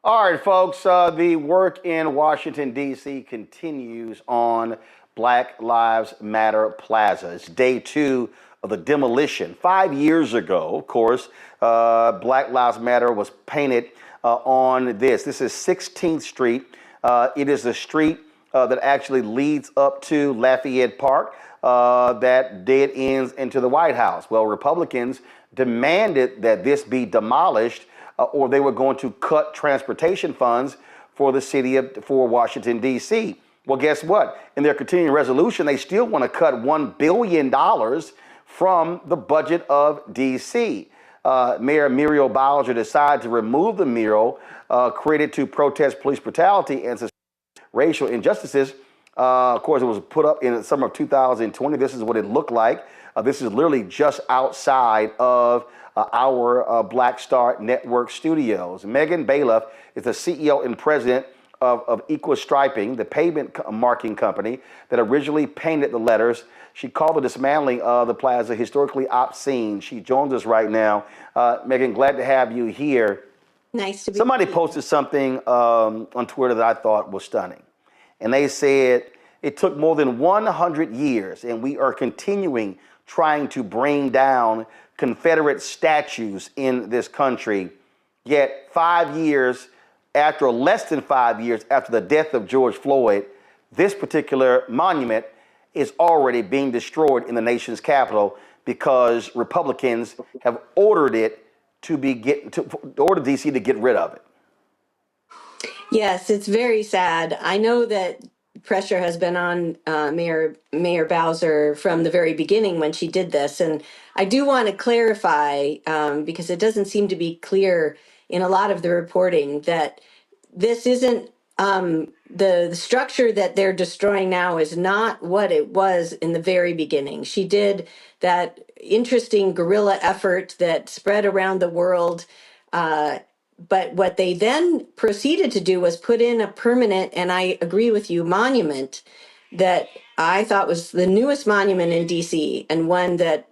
All right, folks, the work in Washington, D.C. continues on Black Lives Matter Plaza. It's day two of the demolition. 5 years ago, of course, Black Lives Matter was painted on this. This is 16th Street. It is the street that actually leads up to Lafayette Park that dead ends into the White House. Well, Republicans demanded that this be demolished or they were going to cut transportation funds for the for Washington, D.C. Well, guess what? In their continuing resolution, they still want to cut $1 billion from the budget of D.C. Mayor Muriel Bowser decided to remove the mural created to protest police brutality and racial injustices. Of course, it was put up in the summer of 2020. This is what it looked like. This is literally just outside of our Black Star Network studios. Megan Bailiff is the CEO and president of Equal Striping, the pavement marking company that originally painted the letters. She called the dismantling of the plaza historically obscene. She joins us right now. Megan, glad to have you here. Nice to be Somebody here. posted something on Twitter that I thought was stunning. And they said it took more than 100 years, and we are continuing trying to bring down Confederate statues in this country. Yet 5 years after, less than 5 years after the death of George Floyd, this particular monument is already being destroyed in the nation's capital because Republicans have ordered it order DC to get rid of it. Yes, it's very sad. I know that pressure has been on Mayor Bowser from the very beginning when she did this, and I do want to clarify because it doesn't seem to be clear in a lot of the reporting that this isn't the structure that they're destroying now is not what it was in the very beginning. She did that interesting guerrilla effort that spread around the world. But what they then proceeded to do was put in a permanent, and I agree with you, monument that I thought was the newest monument in DC and one that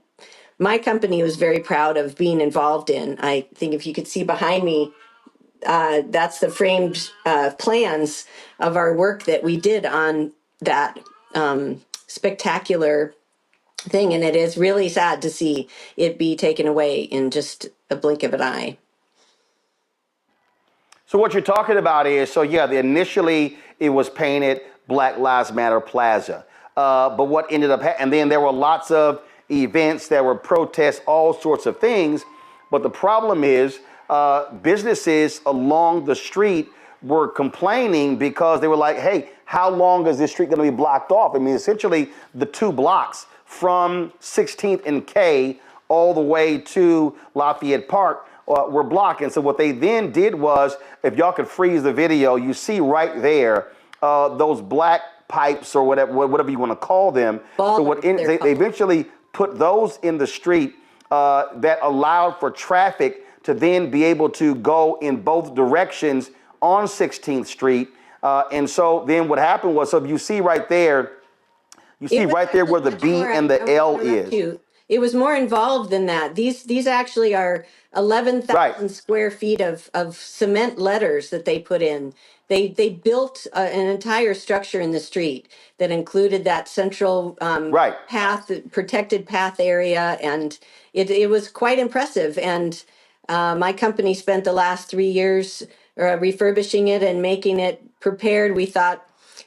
my company was very proud of being involved in. I think if you could see behind me, that's the framed plans of our work that we did on that spectacular thing. And it is really sad to see it be taken away in just a blink of an eye. So what you're talking about is, initially it was painted Black Lives Matter Plaza. But what ended up, and then there were lots of events, there were protests, all sorts of things. But the problem is businesses along the street were complaining because they were like, hey, how long is this street going to be blocked off? I mean, essentially the 2 blocks from 16th and K all the way to Lafayette Park were blocked. And so what they then did was, if y'all could freeze the video, you see right there those black pipes or whatever you want to call them. So they eventually put those in the street that allowed for traffic to then be able to go in both directions on 16th Street. And so then what happened was, so you see right there, where the B and the L is. It was more involved than that. These actually are 11,000 square feet of cement letters that they put in. They built an entire structure in the street that included that central path, protected path area, and it was quite impressive. And my company spent the last 3 years refurbishing it and making it prepared.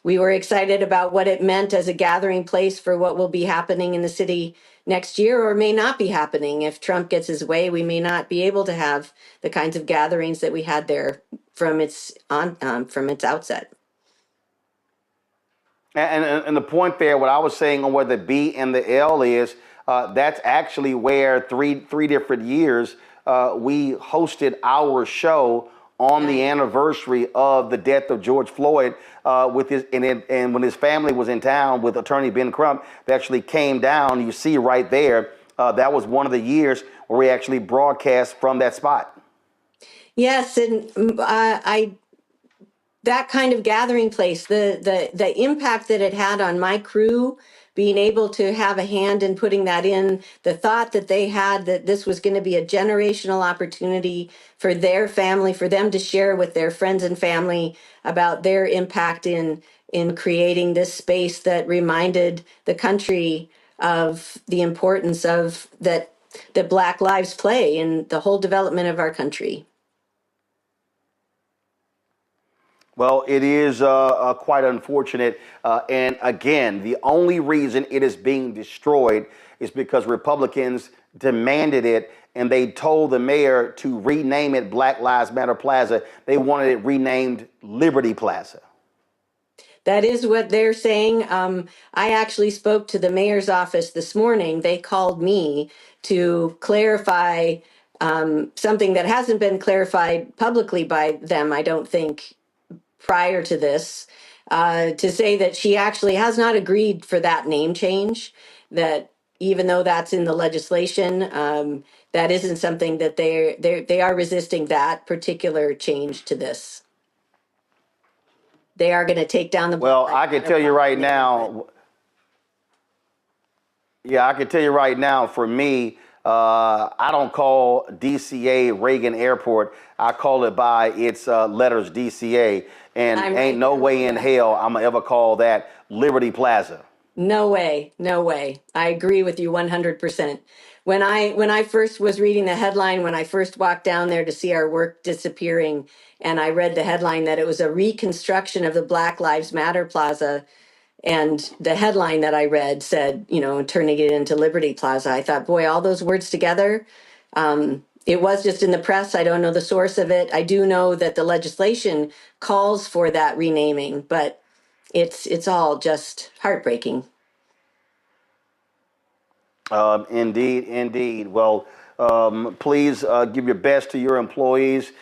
We were excited about what it meant as a gathering place for what will be happening in the city next year or may not be happening. If Trump gets his way, we may not be able to have the kinds of gatherings that we had there from its outset. And the point there, what I was saying on where the B and the L is, that's actually where three different years we hosted our show on the anniversary of the death of George Floyd, and when his family was in town with Attorney Ben Crump, they actually came down. You see right there, that was one of the years where we actually broadcast from that spot. Yes, and that kind of gathering place, the impact that it had on my crew being able to have a hand in putting that in, the thought that they had that this was going to be a generational opportunity for their family, for them to share with their friends and family about their impact in creating this space that reminded the country of the importance of that Black lives play in the whole development of our country. Well, it is quite unfortunate. And again, the only reason it is being destroyed is because Republicans demanded it, and they told the mayor to rename it Black Lives Matter Plaza. They wanted it renamed Liberty Plaza. That is what they're saying. I actually spoke to the mayor's office this morning. They called me to clarify something that hasn't been clarified publicly by them, I don't think, prior to this, to say that she actually has not agreed for that name change, that even though that's in the legislation, that isn't something that they are resisting that particular change to this. They are going to take down the Black Well, Lives I can Matter tell you plaque right name, but now, yeah, I can tell you right now, for me, I don't call DCA Reagan Airport. I call it by its letters DCA. And I'm ain't right no there with way in you. hell I'm going to ever call that Liberty Plaza. No way, no way. I agree with you 100%. When I first was reading the headline, when I first walked down there to see our work disappearing, and I read the headline that it was a reconstruction of the Black Lives Matter Plaza, and the headline that I read said, turning it into Liberty Plaza, I thought, boy, all those words together. It was just in the press. I don't know the source of it. I do know that the legislation calls for that renaming, but it's all just heartbreaking. Indeed, indeed. Well, please give your best to your employees.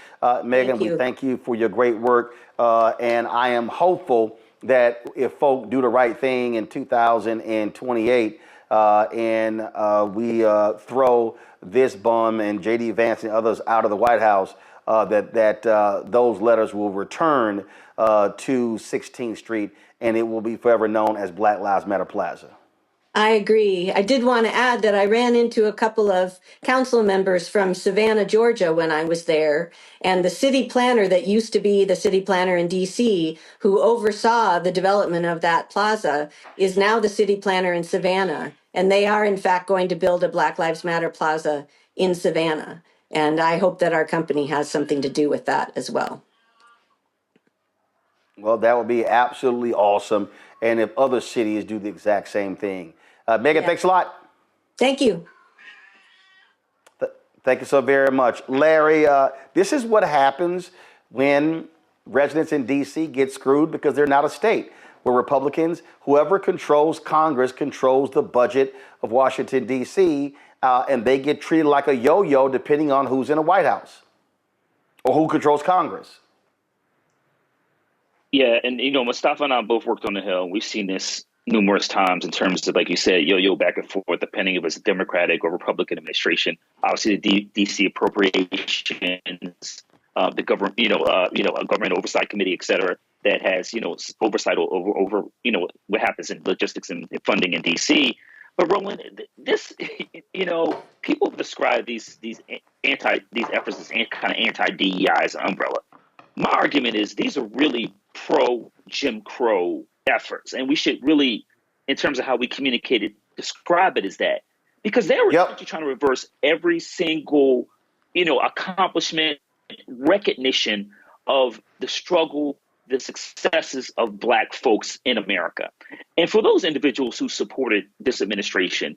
Megan, Thank we you. thank you for your great work. And I am hopeful that if folk do the right thing in 2028 and we throw this bum and J.D. Vance and others out of the White House, that those letters will return to 16th Street, and it will be forever known as Black Lives Matter Plaza. I agree. I did want to add that I ran into a couple of council members from Savannah, Georgia when I was there. And the city planner that used to be the city planner in DC, who oversaw the development of that plaza, is now the city planner in Savannah. And they are, in fact, going to build a Black Lives Matter plaza in Savannah. And I hope that our company has something to do with that as well. Well, that would be absolutely awesome. And if other cities do the exact same thing. Megan, Yeah. thanks a lot. Thank you. Thank you so very much. Larry, this is what happens when residents in D.C. get screwed because they're not a state. Where Republicans, whoever controls Congress, controls the budget of Washington, D.C., and they get treated like a yo-yo depending on who's in the White House or who controls Congress. Yeah, and Mustafa and I both worked on the Hill. We've seen this numerous times in terms of, like you said, yo-yo back and forth, depending if it's a Democratic or Republican administration. Obviously, the DC appropriations, the government, a government oversight committee, et cetera, that has oversight over what happens in logistics and funding in DC. But Roland, this, people describe these efforts as kind of anti-DEI as an umbrella. My argument is these are really pro Jim Crow efforts, and we should really, in terms of how we communicate it, describe it as that, because they were Yep. trying to reverse every single, accomplishment, recognition of the struggle, the successes of Black folks in America. And for those individuals who supported this administration,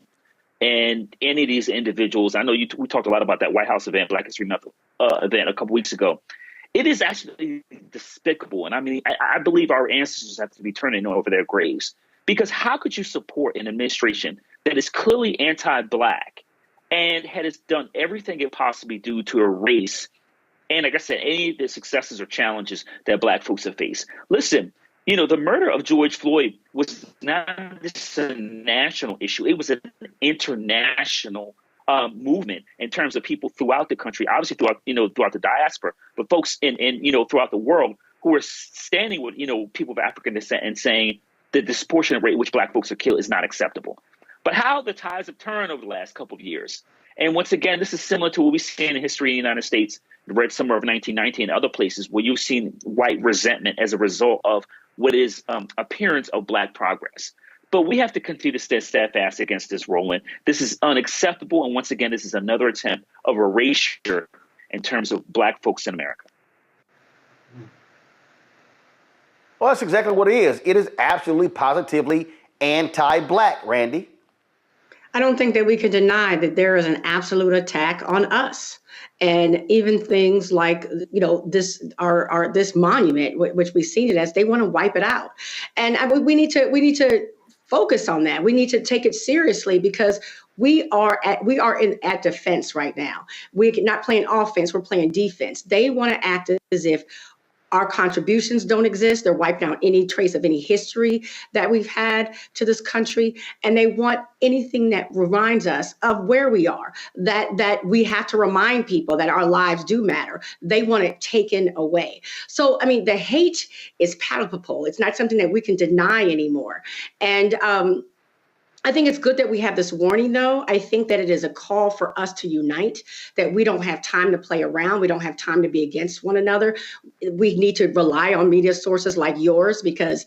and any of these individuals, I know we talked a lot about that White House event, Black History Month event a couple weeks ago. It is actually despicable. And I mean, I believe our ancestors have to be turning over their graves, because how could you support an administration that is clearly anti-Black and has done everything it possibly do to erase, and like I said, any of the successes or challenges that Black folks have faced? Listen, the murder of George Floyd was not just a national issue. It was an international movement in terms of people throughout the country, obviously throughout the diaspora, but folks in throughout the world who are standing with people of African descent and saying, the disproportionate rate at which Black folks are killed is not acceptable. But how the tides have turned over the last couple of years. And once again, this is similar to what we see in history in the United States, the Red Summer of 1919 and other places where you've seen white resentment as a result of what is appearance of Black progress. But we have to continue to stay steadfast against this, Roland. This is unacceptable. And once again, this is another attempt of erasure in terms of Black folks in America. Well, that's exactly what it is. It is absolutely, positively anti-Black, Randy. I don't think that we could deny that there is an absolute attack on us. And even things like, this this monument, which we see it as, they want to wipe it out. And we need to focus on that. We need to take it seriously because we are at defense right now. We're not playing offense, we're playing defense. They want to act as if our contributions don't exist. They're wiping out any trace of any history that we've had to this country. And they want anything that reminds us of where we are, that we have to remind people that our lives do matter. They want it taken away. So, I mean, the hate is palpable. It's not something that we can deny anymore. And I think it's good that we have this warning, though. I think that it is a call for us to unite, that we don't have time to play around. We don't have time to be against one another. We need to rely on media sources like yours because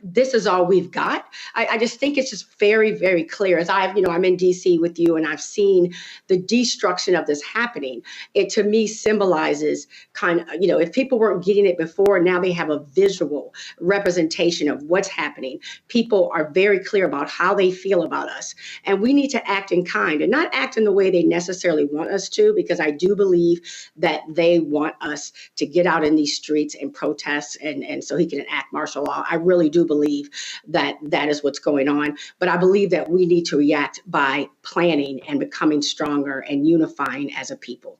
this is all we've got. I just think it's just very, very clear. As I'm in DC with you and I've seen the destruction of this happening. It to me symbolizes kind of, if people weren't getting it before, now they have a visual representation of what's happening. People are very clear about how they feel about us. And we need to act in kind and not act in the way they necessarily want us to, because I do believe that they want us to get out in these streets and protest and so he can enact martial law. I really do believe that is what's going on. But I believe that we need to react by planning and becoming stronger and unifying as a people.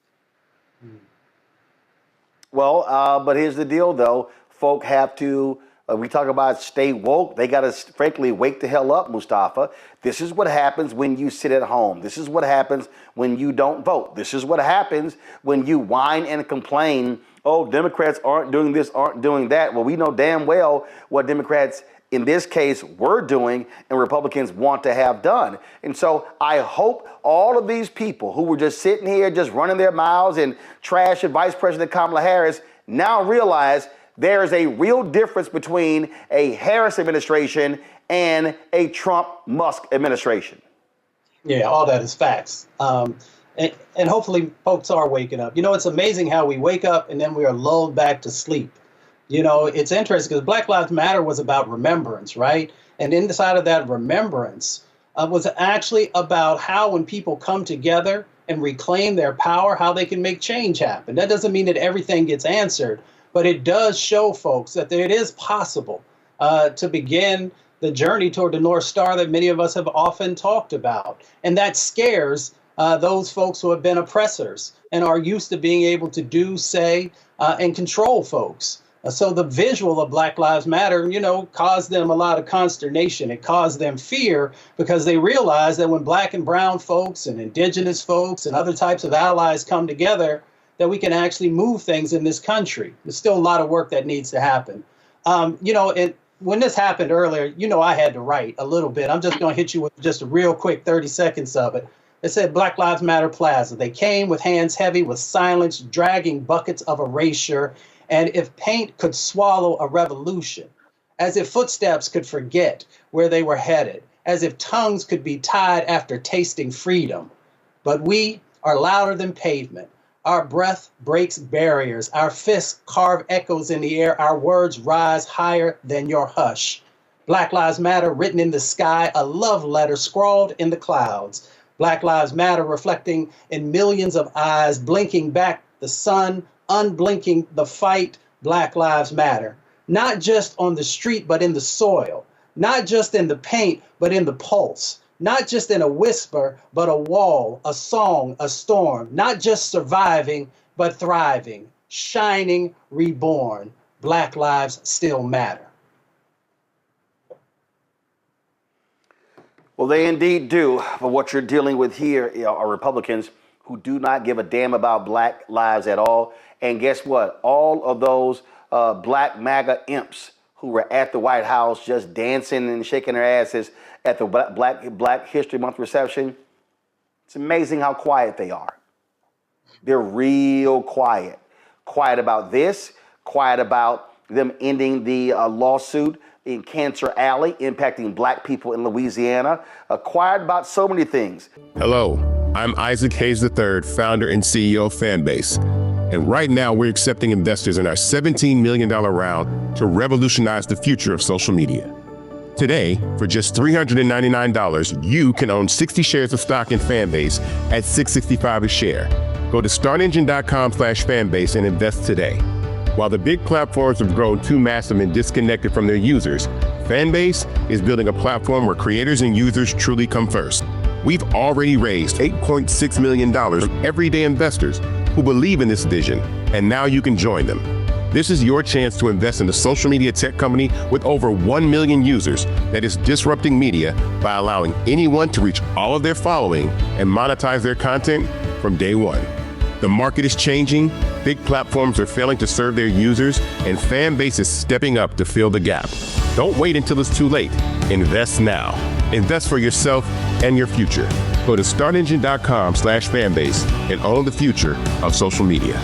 Well, but here's the deal, though. Folk have to, we talk about stay woke. They got to, frankly, wake the hell up, Mustafa. This is what happens when you sit at home. This is what happens when you don't vote. This is what happens when you whine and complain, oh, Democrats aren't doing this, aren't doing that. Well, we know damn well what Democrats in this case were doing and Republicans want to have done. And so I hope all of these people who were just sitting here just running their mouths and trashing Vice President Kamala Harris now realize there is a real difference between a Harris administration and a Trump-Musk administration. Yeah, all that is facts. And hopefully folks are waking up. It's amazing how we wake up and then we are lulled back to sleep. It's interesting because Black Lives Matter was about remembrance, right? And inside of that remembrance was actually about how when people come together and reclaim their power, how they can make change happen. That doesn't mean that everything gets answered, but it does show folks that it is possible to begin the journey toward the North Star that many of us have often talked about. And that scares those folks who have been oppressors and are used to being able to do, say, and control folks. So the visual of Black Lives Matter, caused them a lot of consternation. It caused them fear because they realized that when Black and brown folks and indigenous folks and other types of allies come together, that we can actually move things in this country. There's still a lot of work that needs to happen. And when this happened earlier, I had to write a little bit. I'm just going to hit you with just a real quick 30 seconds of it. It said Black Lives Matter Plaza. They came with hands heavy with silence, dragging buckets of erasure. And if paint could swallow a revolution, as if footsteps could forget where they were headed, as if tongues could be tied after tasting freedom. But we are louder than pavement. Our breath breaks barriers. Our fists carve echoes in the air. Our words rise higher than your hush. Black Lives Matter written in the sky, a love letter scrawled in the clouds. Black Lives Matter reflecting in millions of eyes, blinking back the sun, unblinking the fight. Black Lives Matter. Not just on the street, but in the soil. Not just in the paint, but in the pulse. Not just in a whisper, but a wall, a song, a storm. Not just surviving, but thriving. Shining, reborn. Black lives still matter. Well, they indeed do. But what you're dealing with here are Republicans who do not give a damn about Black lives at all. And guess what? All of those Black MAGA imps who were at the White House just dancing and shaking their asses at the Black History Month reception. It's amazing how quiet they are. They're real quiet. Quiet about this, quiet about them ending the lawsuit in Cancer Alley, impacting Black people in Louisiana. Quiet about so many things. Hello, I'm Isaac Hayes III, founder and CEO of Fanbase. And right now we're accepting investors in our $17 million round to revolutionize the future of social media. Today, for just $399, you can own 60 shares of stock in Fanbase at $665 a share. Go to startengine.com/fanbase and invest today. While the big platforms have grown too massive and disconnected from their users, Fanbase is building a platform where creators and users truly come first. We've already raised $8.6 million from everyday investors who believe in this vision, and now you can join them. This is your chance to invest in a social media tech company with over 1 million users that is disrupting media by allowing anyone to reach all of their following and monetize their content from day one. The market is changing, big platforms are failing to serve their users, and Fanbase is stepping up to fill the gap. Don't wait until it's too late. Invest now. Invest for yourself and your future. Go to startengine.com/fanbase and own the future of social media.